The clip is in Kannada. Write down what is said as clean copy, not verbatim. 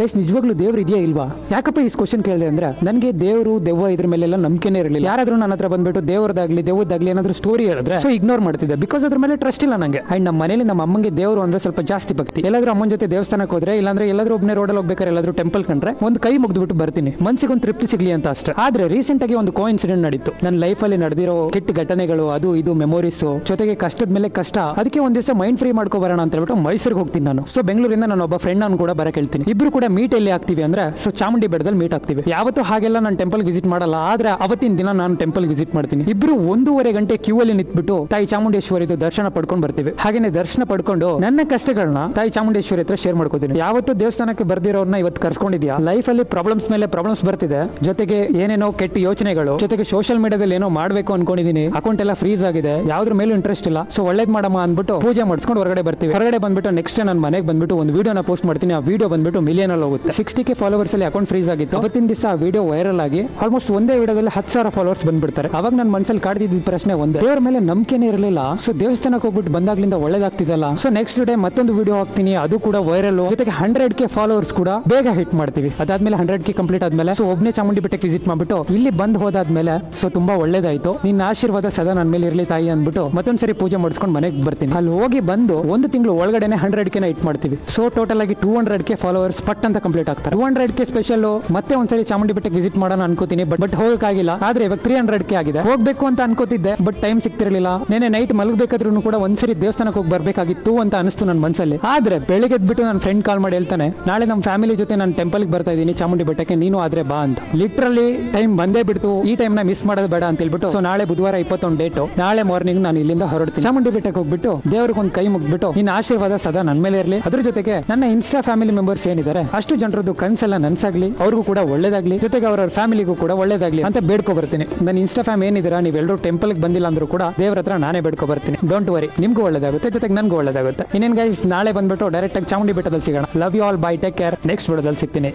ಗೈಸ್ ನಿಜವಾಗ್ಲೂ ದೇವ್ರು ಇದೆಯಾ ಇಲ್ವಾ? ಯಾಕಪ್ಪ ಈ ಕ್ವಶನ್ ಕೇಳಿದೆ ಅಂದ್ರೆ ನನಗೆ ದೇವರು ದೆವ್ವ ಇದ್ರ ಮೇಲೆಲ್ಲ ನಂಬಿಕೆನೇ ಇರಲಿಲ್ಲ. ಯಾರಾದ್ರೂ ನನ್ನ ಹತ್ರ ಬಂದ್ಬಿಟ್ಟು ದೇವ್ರದಾಗ್ಲಿ ದೆವ್ವದಾಗ್ಲಿ ಏನಾದ್ರೂ ಸ್ಟೋರಿ ಹೇಳಿದ್ರೆ ಸೊ ಇಗ್ನೋರ್ ಮಾಡ್ತಿದ್ದೆ, ಬಿಕಾಸ್ ಅದ್ರ ಮೇಲೆ ಟ್ರಸ್ಟ್ ಇಲ್ಲ ನಂಗೆ. ಅಂಡ್ ನಮ್ಮ ಮನೇಲಿ ನಮ್ಮ ಅಮ್ಮಂಗೆ ದೇವರು ಅಂದ್ರೆ ಸ್ವಲ್ಪ ಜಾಸ್ತಿ ಭಕ್ತಿ. ಎಲ್ಲಾದ್ರೂ ಅಮ್ಮನ ಜೊತೆ ದೇವಸ್ಥಾನಕ್ಕೆ ಹೋದ್ರೆ ಇಲ್ಲಾಂದ್ರೆ ಎಲ್ಲಾದ್ರೂ ಒಬ್ಬನೇ ರೋಡಲ್ಲಿ ಹೋಗ್ಬೇಕಾದ್ರೆ ಎಲ್ಲಾದ್ರೂ ಟೆಂಪಲ್ ಕಂಡ್ರೆ ಒಂದು ಕೈ ಮುಗ್ದುಬಿಟ್ಟು ಬರ್ತೀನಿ, ಮನ್ಸಿಗೆ ಒಂದು ತೃಪ್ತಿ ಸಿಗ್ಲಿ ಅಂತ ಅಷ್ಟೇ. ಆದ್ರೆ ರೀಸೆಂಟ್ ಆಗಿ ಒಂದು ಇನ್ಸಿಡೆಂಟ್ ನಡೀತು. ನನ್ನ ಲೈಫ್ ಅಲ್ಲಿ ನಡೆದಿರೋ ಕೆಟ್ಟ ಘಟನೆಗಳು, ಅದು ಇದು ಮೆಮೊರೀಸ್, ಜೊತೆಗೆ ಕಷ್ಟದ ಮೇಲೆ ಕಷ್ಟ. ಅದಕ್ಕೆ ಒಂದ್ ದಿವಸ ಮೈಂಡ್ ಫ್ರೀ ಮಾಡ್ಕೋ ಬರೋಣ ಅಂತ ಹೇಳ್ಬಿಟ್ಟು ಮೈಸೂರಿಗೆ ಹೋಗ್ತೀನಿ ನಾನು. ಸೊ ಬೆಂಗಳೂರಿಂದ ನಾನು ಒಬ್ಬ ಫ್ರೆಂಡ್ ಅನ್ನು ಕೂಡ ಬರಕ್ ಹೇಳ್ತೀನಿ. ಇಬ್ರು ಕೂಡ ಮೀಟ್ ಎಲ್ಲಿ ಆಗ್ತೀವಿ ಅಂದ್ರೆ ಸೊ ಚಾಮುಂಡಿ ಬೆಟ್ಟದಲ್ಲಿ ಮೀಟ್ ಆಗ್ತೀವಿ. ಯಾವತ್ತೂ ಹಾಗೆಲ್ಲ ನಾನು ಟೆಂಪಲ್ ವಿಸಿಟ್ ಮಾಡಲ್ಲ, ಆದ್ರೆ ಅವತ್ತಿನ ದಿನ ನಾನು ಟೆಂಪಲ್ ವಿಸಿಟ್ ಮಾಡ್ತೀನಿ. ಇಬ್ರು 1.5 ಗಂಟೆ ಕ್ಯೂ ಅಲ್ಲಿ ನಿಂತ್ಬಿಟ್ಟು ತಾಯಿ ಚಾಮುಂಡೇಶ್ವರಿದು ದರ್ಶನ ಪಡ್ಕೊಂಡು ಬರ್ತೀವಿ. ಹಾಗೇನೆ ದರ್ಶನ ಪಡ್ಕೊಂಡು ನನ್ನ ಕಷ್ಟಗಳನ್ನ ತಾಯಿ ಚಾಮುಂಡೇಶ್ವರಿ ಹತ್ರ ಶೇರ್ ಮಾಡ್ಕೋತೀನಿ. ಯಾವತ್ತೂ ದೇವಸ್ಥಾನಕ್ಕೆ ಬರ್ದಿರೋರ್ನ ಇವತ್ತು ಕರ್ಸ್ಕೊಂಡಿದ್ಯಾ? ಲೈಫ್ ಅಲ್ಲಿ ಪ್ರಾಬ್ಲಮ್ಸ್ ಮೇಲೆ ಪ್ರಾಬ್ಲಮ್ಸ್ ಬರ್ತಿದೆ, ಜೊತೆಗೆ ಏನೇನೋ ಕೆಟ್ಟ ಯೋಚನೆಗಳು, ಜೊತೆಗೆ ಸೋಷಿಯಲ್ ಮೀಡಿಯಾದಲ್ಲಿ ಏನೋ ಮಾಡ್ಬೇಕು ಅನ್ಕೊಂಡಿದೀನಿ, ಅಕೌಂಟ್ ಎಲ್ಲ ಫ್ರೀಸ್ ಆಗಿದೆ, ಯಾವ್ದ್ರ ಮೇಲೂ ಇಂಟ್ರೆಸ್ಟ್ ಇಲ್ಲ, ಸೊ ಒಳ್ಳೇದ್ ಮಾಡಮ್ಮ ಅಂದ್ಬಿಟ್ಟು ಪೂಜೆ ಮಾಡಿಸ್ಕೊಂಡು ಹೊರಗಡೆ ಬರ್ತೀವಿ. ಹೊರಗಡೆ ಬಂದ್ಬಿಟ್ಟು ನೆಕ್ಸ್ಟ್ ನನ್ನ ಮನೆಗೆ ಬಂದ್ಬಿಟ್ಟು ಒಂದು ವಿಡಿಯೋನ ಪೋಸ್ಟ್ ಮಾಡ್ತೀನಿ. ಆ ವಿಡಿಯೋ ಬಂದ್ಬಿಟ್ಟು ಮಿಲಿಯನ್ ಅಲ್ಲಿ ಹೋಗುತ್ತೆ. 60K ಫಾಲೋವರ್ಸ್ ಅಲ್ಲಿ ಅಕೌಂಟ್ ಫ್ರೀಸ್ ಆಗಿತ್ತು. ಅವತ್ತಿನ ದಿವಸ ಆ ವಿಡಿಯೋ ವೈರಲ್ ಆಗಿ ಆಲ್ಮೋಸ್ಟ್ ಒಂದೇ ವಿಡಿಯೋದಲ್ಲಿ 10,000 ಫಾಲೋವರ್ಸ್ ಬಂದ್ಬಿಡ್ತಾರೆ. ಅವಾಗ ನನ್ನ ಮನಸ್ಸಲ್ಲಿ ಕಾಡ್ತಿದ್ದ ಪ್ರಶ್ನೆ ಒಂದೇ, ದೇವರ ಮೇಲೆ ನಂಬಿಕೆನೇ ಇರಲಿಲ್ಲ. ಸೊ ದೇವಸ್ಥಾನಕ್ಕೆ ಹೋಗ್ಬಿಟ್ಟು ಬಂದಾಗ್ಲಿಂದ ಒಳ್ಳೇದಾಗ್ತಿದಲ್ಲ. ಸೊ ನೆಕ್ಸ್ಟ್ ಡೇ ಮತ್ತೊಂದು ವಿಡಿಯೋ ಹಾಕ್ತೀನಿ, ಅದು ಕೂಡ ವೈರಲ್, ಜೊತೆಗೆ 100K ಫಾಲೋವರ್ಸ್ ಕೂಡ ಬೇಗ ಹಿಟ್ ಮಾಡ್ತೀವಿ. ಅದಾದ್ಮೇಲೆ 100K ಕಂಪ್ಲೀಟ್ ಆದ್ಮೇಲೆ ಸೊ ಒಬ್ಬನೇ ಚಾಮುಂಡಿ ಬೆಟ್ಟಕ್ಕೆ ವಿಸಿಟ್ ಮಾಡ್ಬಿಟ್ಟು ಇಲ್ಲಿ ಬಂದ್ ಹೋದಾದ್ಮೇಲೆ ಸೊ ತುಂಬಾ ಒಳ್ಳೇದಾಯ್ತು, ನಿನ್ನ ಆಶೀರ್ವಾದ ಸದಾ ನನ್ನ ಮೇಲೆ ಇರ್ಲಿ ತಾಯಿ ಅಂದ್ಬಿಟ್ಟು ಮತ್ತೊಂದ್ಸರಿ ಪೂಜೆ ಮಾಡಿಸ್ಕೊಂಡು ಮನೆಗೆ ಬರ್ತೀನಿ. ಅಲ್ಲಿ ಹೋಗಿ ಬಂದು ಒಂದು ತಿಂಗಳು ಒಳಗಡೆನೆ 100K ಹಿಟ್ ಮಾಡ್ತೀವಿ. ಸೊ ಟೋಟಲ್ ಆಗಿ 200K ಫಾಲೋವರ್ಸ್ ಪಟ್ ಅಂತ ಕಂಪ್ಲೀಟ್ ಆಗ್ತಾರೆ. 200K ಸ್ಪೆಷಲ್ ಮತ್ತೆ ಒಂದ್ಸರಿ ಚಾಮುಂಡಿ ಬೆಟ್ಟಕ್ಕೆ ವಿಸಿಟ್ ಮಾಡೋಣ ಅನ್ಕೋತೀನಿ, ಬಟ್ ಹೋಗಕ್ಕಾಗಿಲ್ಲ. ಆದ್ರೆ ಇವಾಗ 300K ಆಗಿದೆ. ಹೋಗ್ಬೇಕು ಅಂತ ಅನ್ಕೋತಿದ್ದೆ, ಬಟ್ ಟೈಮ್ ಸಿಗ್ತಿರ್ಲಿಲ್ಲ. ನೆನೆ ನೈಟ್ ಮಲಗಬೇಕಾದ್ರೂ ಕೂಡ ಒಂದ್ಸರಿ ದೇವಸ್ಥಾನಕ್ಕೆ ಹೋಗಿ ಬರ್ಬೇಕಾಗಿತ್ತು ಅಂತ ಅನಿಸ್ತು ನನ್ನ ಮನಸ್ಸಲ್ಲಿ. ಆದ್ರೆ ಬೆಳಿಗ್ಗೆ ಎದ್ಬಿಟ್ಟು ನನ್ನ ಫ್ರೆಂಡ್ ಕಾಲ್ ಮಾಡಿ ಹೇಳ್ತಾನೆ, ನಾಳೆ ನಮ್ಮ ಫ್ಯಾಮಿಲಿ ಜೊತೆ ನಾನು ಟೆಂಪಲ್ಗೆ ಬರ್ತಾ ಇದ್ದೀನಿ ಚಾಮುಂಡಿ ಬೆಟ್ಟಕ್ಕೆ, ನೀನು ಆದ್ರೆ ಬಾ ಅಂತ. ಲಿಟ್ರಲಿ ಟೈಮ್ ಬಂದೇ ಬಿಡ್ತು, ಈ ಟೈಮ್ ನ ಮಿಸ್ ಮಾಡೋದು ಬೇಡ ಅಂತ ಹೇಳ್ಬಿಟ್ಟು ಸೊ ನಾಳೆ ಬುಧವಾರ 21 ಡೇಟ್, ನಾಳೆ ಮಾರ್ನಿಂಗ್ ನಾನು ಇಲ್ಲಿಂದ ಹೊರಡ್ತೀನಿ. ಚಾಮುಂಡಿ ಬೆಟ್ಟಕ್ಕೆ ಹೋಗ್ಬಿಟ್ಟು ದೇವ್ರಿಗೆ ಒಂದು ಕೈ ಮುಗ್ಬಿಟ್ಟು ನಿನ್ನ ಆಶೀರ್ವಾದ ಸದಾ ನನ್ನ ಮೇಲೆ ಇರಲಿ. ಅದ್ರ ಜೊತೆಗೆ ನನ್ನ ಇನ್ಸ್ಟಾ ಫ್ಯಾಮಿಲಿ ಮೆಂಬರ್ಸ್ ಏನಿದ್ದಾರೆ ಅಷ್ಟು ಜನರದ್ದು ಕನ್ಸೆಲ್ಲ ನನ್ಸಾಗ್ಲಿ, ಅವ್ರಿಗೂ ಕೂಡ ಒಳ್ಳೇದಾಗ್ಲಿ, ಜೊತೆಗೆ ಅವ್ರ ಫ್ಯಾಮಿಲಿಗೂ ಕೂಡ ಒಳ್ಳೇದಾಗ್ಲಿ ಅಂತ ಬೇಡ್ಕೊ ಬರ್ತೀನಿ. ನನ್ನ ಇನ್ಸ್ಟಾ ಫ್ಯಾಮ್ ಏನಿದ್ದೀರಾ, ನೀವೆಲ್ಲರೂ ಟೆಂಪಲ್ಗೆ ಬಂದಿಲ್ಲ ಅಂದ್ರೂ ಕೂಡ ದೇವ್ರ ಹತ್ರ ನಾನೇ ಬೇಡ್ಕೊ ಬರ್ತೀನಿ. ಡೋಂಟ್ ವರಿ, ನಿಮ್ಗೂ ಒಳ್ಳೇದಾಗುತ್ತೆ, ಜೊತೆಗೆ ನನ್ಗೂ ಒಳ್ಳೇದಾಗುತ್ತೆ. ಇನ್ನೇನ್ ಗೈಸ್, ನಾಳೆ ಬಂದ್ಬಿಟ್ಟು ಡೈರೆಕ್ಟ್ ಆಗಿ ಚಾಮುಂಡಿ ಬೆಟ್ಟದಲ್ಲಿ ಸಿಗೋಣ. Love you all, bye, take care. Next ವಿಡಿಯೋದಲ್ಲಿ ಸಿಗ್ತೀನಿ.